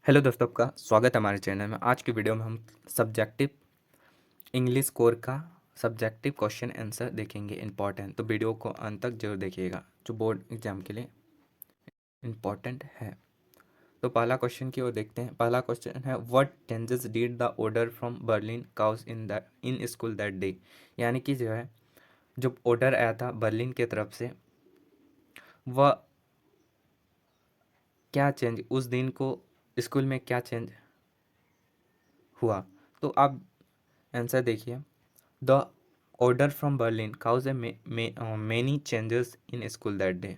Hello दोस्तों, आपका स्वागत है हमारे चैनल में। आज की वीडियो में हम सब्जेक्टिव इंग्लिश कोर का सब्जेक्टिव क्वेश्चन आंसर देखेंगे इम्पॉर्टेंट। तो वीडियो को अंत तक जरूर देखिएगा, जो बोर्ड एग्जाम के लिए इम्पॉर्टेंट है। तो पहला क्वेश्चन की ओर देखते हैं। पहला क्वेश्चन है, what changes did the order from Berlin cause in school that day. यानी कि जो है, जो ऑर्डर आया था बर्लिन के तरफ से, वह क्या चेंज, उस दिन को स्कूल में क्या चेंज हुआ। तो आप आंसर देखिए। The order from Berlin cause many changes in school that day.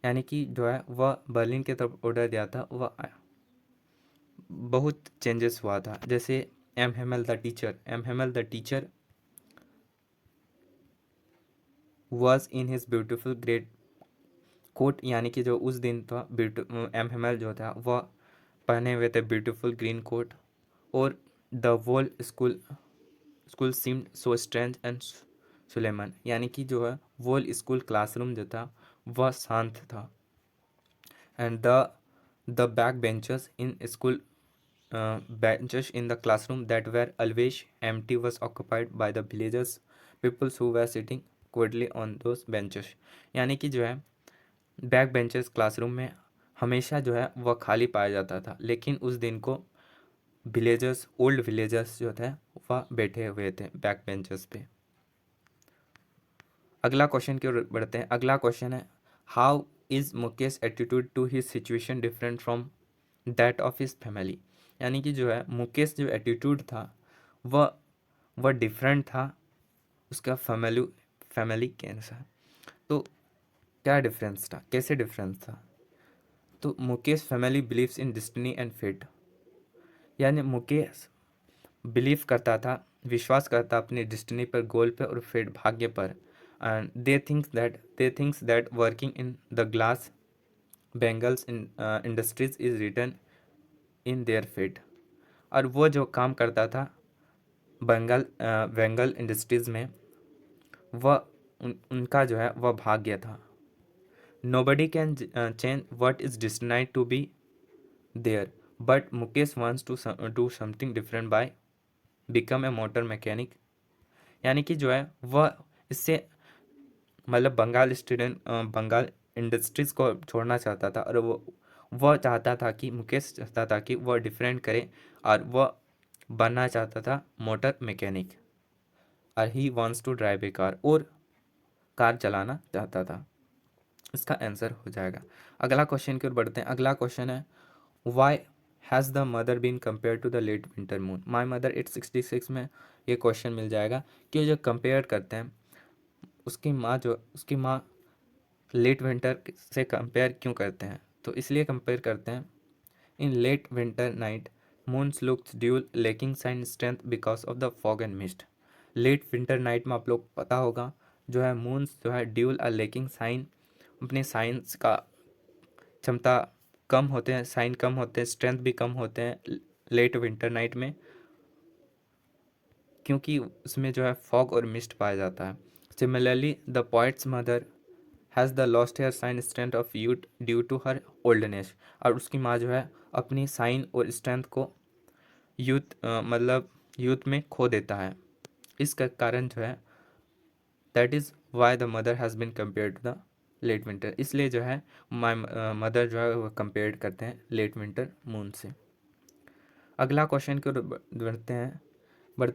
यानी कि जो है वह बर्लिन की तरफ ऑर्डर दिया था, वह बहुत चेंजेस हुआ था। जैसे M Hamel the teacher was in his beautiful great coat. यानी कि जो उस दिन था, एम हेमल जो था वह पहने हुए थे ब्यूटीफुल ग्रीन कोट। और the whole school school seemed so strange and solemn. यानी कि जो है वोल स्कूल क्लासरूम जो था वह शांत था। And the back benches in school benches in the classroom that were always empty was occupied by the villagers people who were sitting quietly on those benches। यानी कि जो है बैक बेंचेस क्लासरूम में हमेशा जो है वह खाली पाया जाता था, लेकिन उस दिन को विलेजर्स, ओल्ड विलेजर्स जो थे वह बैठे हुए थे बैक बेंचेस पे। अगला क्वेश्चन की ओर बढ़ते हैं। अगला क्वेश्चन है, how is Mukesh attitude to his situation different from that of his family. यानी कि जो है मुकेश जो एटीट्यूड था वह डिफरेंट था उसका फैमिली फैमिली के अनुसार। तो क्या डिफरेंस था, कैसे डिफरेंस था। तो Mukesh family believes in destiny and fate. यानी मुकेश बिलीव करता था, विश्वास करता अपनी डेस्टिनी पर, गोल पर और फेट भाग्य पर। And they thinks that working in the glass bangles industries is written in their fate. और वो जो काम करता था बेंगल इंडस्ट्रीज़ में, वह उनका जो है वह भाग्य था। Nobody can change what is destined to be there, but Mukesh wants to do something different by become a motor mechanic. यानी कि जो है वह इससे मतलब बंगाल इंडस्ट्रीज़ को छोड़ना चाहता था। और वह चाहता था कि मुकेश चाहता था कि वह डिफरेंट करे, और वह बनना चाहता था मोटर मैकेनिक। और he wants to drive a car, और कार चलाना चाहता था। इसका आंसर हो जाएगा। अगला क्वेश्चन की ओर बढ़ते हैं। अगला क्वेश्चन है, why has the mother been compared to the late winter moon. My mother 866 में ये क्वेश्चन मिल जाएगा कि जो कंपेयर करते हैं उसकी माँ लेट विंटर से कंपेयर क्यों करते हैं। तो इसलिए कंपेयर करते हैं, in late winter night moons looks dull lacking shine strength because of the fog and mist. Late winter night में आप लोग पता होगा जो है मून्स जो है ड्यूल और लेकिंग साइन, अपने साइंस का क्षमता कम होते हैं, साइन कम होते हैं, स्ट्रेंथ भी कम होते हैं लेट विंटर नाइट में, क्योंकि उसमें जो है फॉग और मिस्ट पाया जाता है। Similarly the poet's mother has the lost her shine strength of youth due to her oldness. और उसकी माँ जो है अपनी साइन और स्ट्रेंथ को यूथ में खो देता है। इसका कारण जो है, that is why the mother has been compared to the late winter. इसलिए जो है माई मदर जो है वो कंपेयर करते हैं लेट विंटर मून से। अगला क्वेश्चन की ओर बढ़ते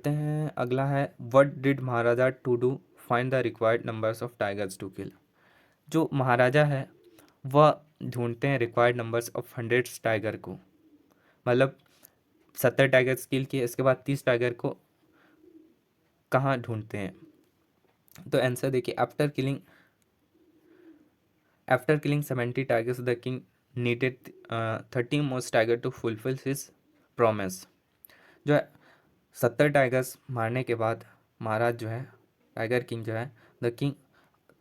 हैं। अगला है, what did Maharaja to do find the required numbers of tigers to kill. जो महाराजा है वह ढूंढते हैं रिक्वायर्ड नंबर्स ऑफ 100 टाइगर को। मतलब 70 टाइगर्स किल किए, इसके बाद 30 टाइगर को कहाँ ढूंढते हैं। तो आंसर देखिए, after killing 70 tigers the king needed 30 most tiger to fulfil his promise. जो है 70 टाइगर्स मारने के बाद महाराज जो है, टाइगर किंग जो है, द किंग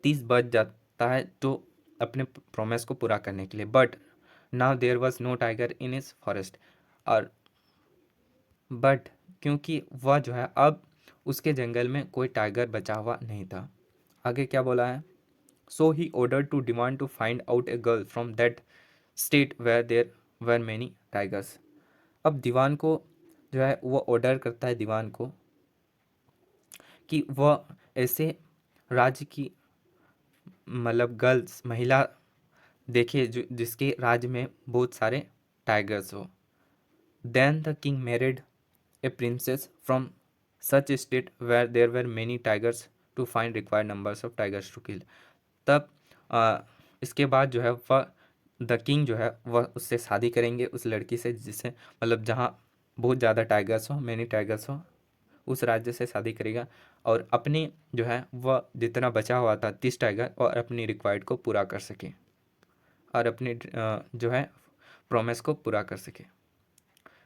30 बच जाता है तो अपने प्रोमिस को पूरा करने के लिए। But now there was no tiger in his forest. और बट क्योंकि वह जो है अब उसके जंगल में कोई टाइगर बचा हुआ नहीं था। आगे क्या बोला है, so he order to demand to find out a girl from that state where there were many tigers. अब दीवान को जो है वो ऑर्डर करता है दीवान को कि वह ऐसे राज्य की मतलब गर्ल्स महिला देखे जो जिसके राज्य में बहुत सारे टाइगर्स हो। Then the king married a princess from such state where there were many tigers to find required numbers of tigers to kill. तब इसके बाद जो है वह द किंग जो है वह उससे शादी करेंगे उस लड़की से जिसे मतलब जहाँ बहुत ज़्यादा टाइगर्स हो मैनी टाइगर्स हो उस राज्य से शादी करेगा और अपनी जो है वह जितना बचा हुआ था 30 टाइगर और अपनी रिक्वायर्ड को पूरा कर सके और अपनी जो है प्रॉमिस को पूरा कर सके।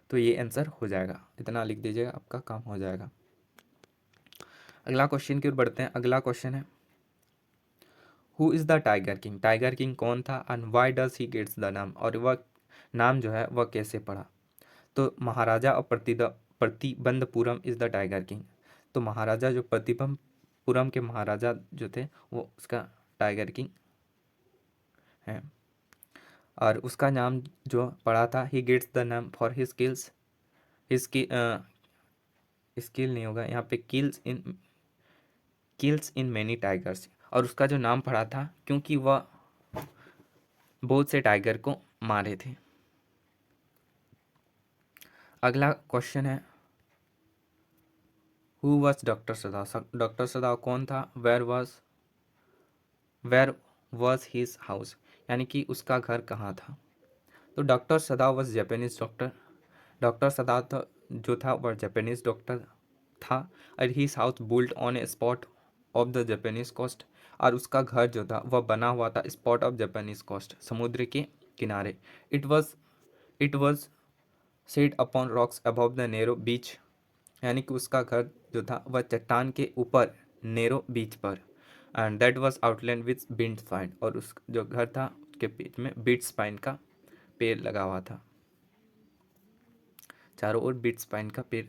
तो ये आंसर हो जाएगा, इतना लिख दीजिएगा आपका काम हो जाएगा। अगला क्वेश्चन की ओर बढ़ते हैं। अगला क्वेश्चन है who is the tiger king. Tiger king कौन था and why does he gets the नाम, और वह नाम जो है वह कैसे पड़ा। तो महाराजा और Pratibandapuram is the tiger king. तो महाराजा जो प्रतिबंधपुरम के महाराजा जो थे वो उसका टाइगर किंग है। और उसका नाम जो पड़ा था ही गेट्स द नाम for his skills. His skill नहीं होगा यहाँ पे, किल्स इन मैनी टाइगर्स। और उसका जो नाम पड़ा था क्योंकि वह बहुत से टाइगर को मारे थे। अगला क्वेश्चन है हु वॉज डॉक्टर सदाव। डॉक्टर सदाव कौन था। वेयर वॉज हिज हाउस, यानी कि उसका घर कहाँ था। तो doctor Sadao was Japanese doctor. Doctor Sadao जो था वह जापानीज डॉक्टर था। और his house built on a spot of the Japanese coast. और उसका घर जो था वह बना हुआ था स्पॉट ऑफ जापानीज कोस्ट, समुद्र के किनारे। It was set upon rocks above the narrow beach, यानी कि उसका घर जो था वह चट्टान के ऊपर नेरो बीच पर। And that was outlined with bent pine, और उस जो घर था उसके बीच में बीट स्पाइन का पेड़ लगा हुआ था, चारों ओर बीट स्पाइन का पेड़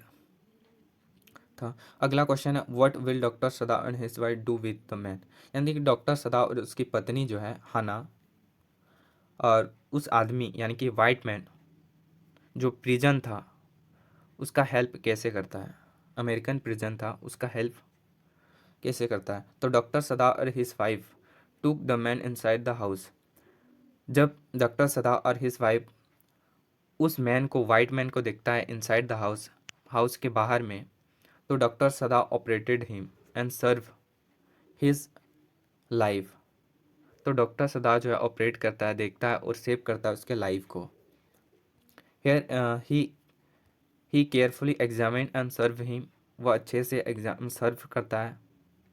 था। अगला क्वेश्चन है व्हाट विल डॉक्टर सदा and his wife do with the man. यानी कि डॉक्टर सदा और उसकी पत्नी जो है हना और उस आदमी यानी कि वाइट मैन जो प्रिजन था उसका हेल्प कैसे करता है। अमेरिकन प्रिजन था उसका हेल्प कैसे करता है। तो डॉक्टर सदा और his wife took the man inside the house. जब डॉक्टर सदा और हिज वाइफ उस मैन को वाइट मैन को देखता है इनसाइड द हाउस, हाउस के बाहर में, तो doctor Sada operated him and saved his life. तो डॉक्टर सदा जो है ऑपरेट करता है, देखता है और सेव करता है उसके लाइफ को। Here he carefully examine and saved him. वह अच्छे से एग्जाम सर्व करता है,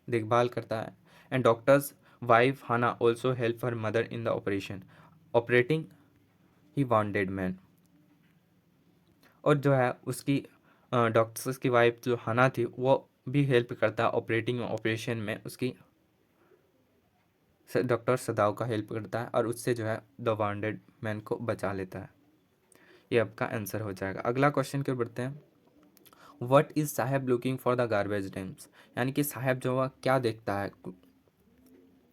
देखभाल करता है। And doctor's wife Hana also help her mother in the operation operating he wanted man. और जो है उसकी डॉक्टर्स की वाइफ जो हाना थी वो भी हेल्प करता है ऑपरेटिंग ऑपरेशन में, उसकी डॉक्टर सदाव का हेल्प करता है और उससे जो है द वांटेड मैन को बचा लेता है। ये आपका आंसर हो जाएगा। अगला क्वेश्चन की ओर बढ़ते हैं। What is Saheb looking for the garbage dumps, यानी कि साहेब जो है क्या देखता है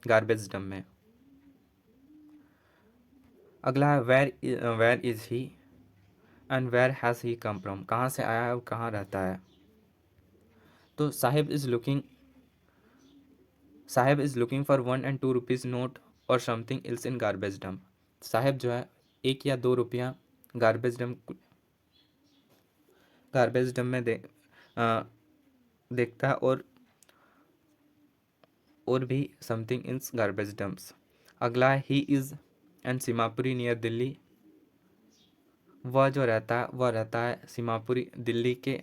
गार्बेज डम में। अगला है where is he and where has he come from, कहाँ से आया है और कहाँ रहता है। तो साहेब is looking for 1 and 2 rupees note और something else in garbage dump. साहेब जो है 1 या 2 रुपया गार्बेज डंप में देखता है और भी समथिंग इन गार्बेज डंप्स। अगला है he is and Seemapuri near Delhi. वह जो रहता है वह रहता है सीमापुरी दिल्ली के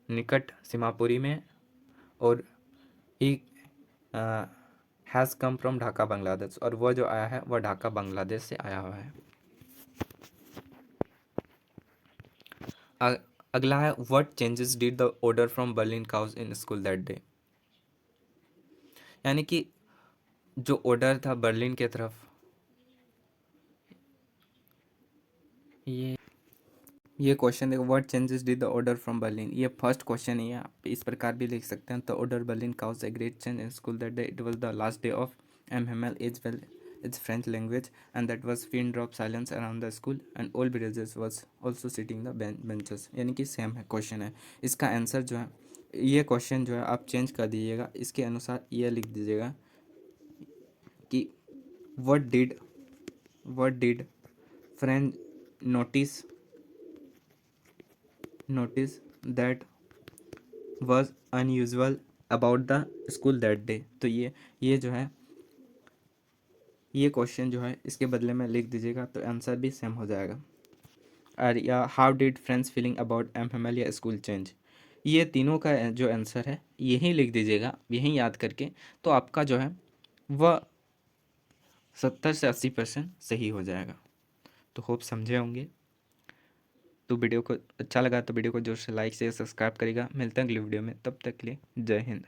निकट सीमापुरी में। और he has come from Dhaka Bangladesh, और वह जो आया है वह ढाका बांग्लादेश से आया हुआ है। अगला है what changes did the order from Berlin cause in school that day. यानी कि जो ऑर्डर था बर्लिन के तरफ, ये क्वेश्चन देखो what changes did the order from Berlin, ये फर्स्ट क्वेश्चन है। आप इस प्रकार भी लिख सकते हैं। तो order Berlin caused a great change in school that day, it was the last day of M Hamel as well its French language, and that was pin drop silence around the school, and all villagers was also sitting the benches. यानी कि same है question है, इसका answer जो है, ये question जो है आप चेंज कर दीजिएगा, इसके अनुसार ये लिख दीजिएगा कि what did friend notice that was unusual about the school that day। तो ये जो है, ये क्वेश्चन जो है इसके बदले में लिख दीजिएगा, तो आंसर भी सेम हो जाएगा। और या how did Franz feeling about M family school change, ये तीनों का जो आंसर है यही लिख दीजिएगा, यही याद करके, तो आपका जो है वह 70 से 80% सही हो जाएगा। तो होप समझे होंगे। तो वीडियो को अच्छा लगा तो वीडियो को जोर से लाइक शेयर सब्सक्राइब करेगा। मिलते हैं अगले वीडियो में, तब तक के लिए जय हिंद।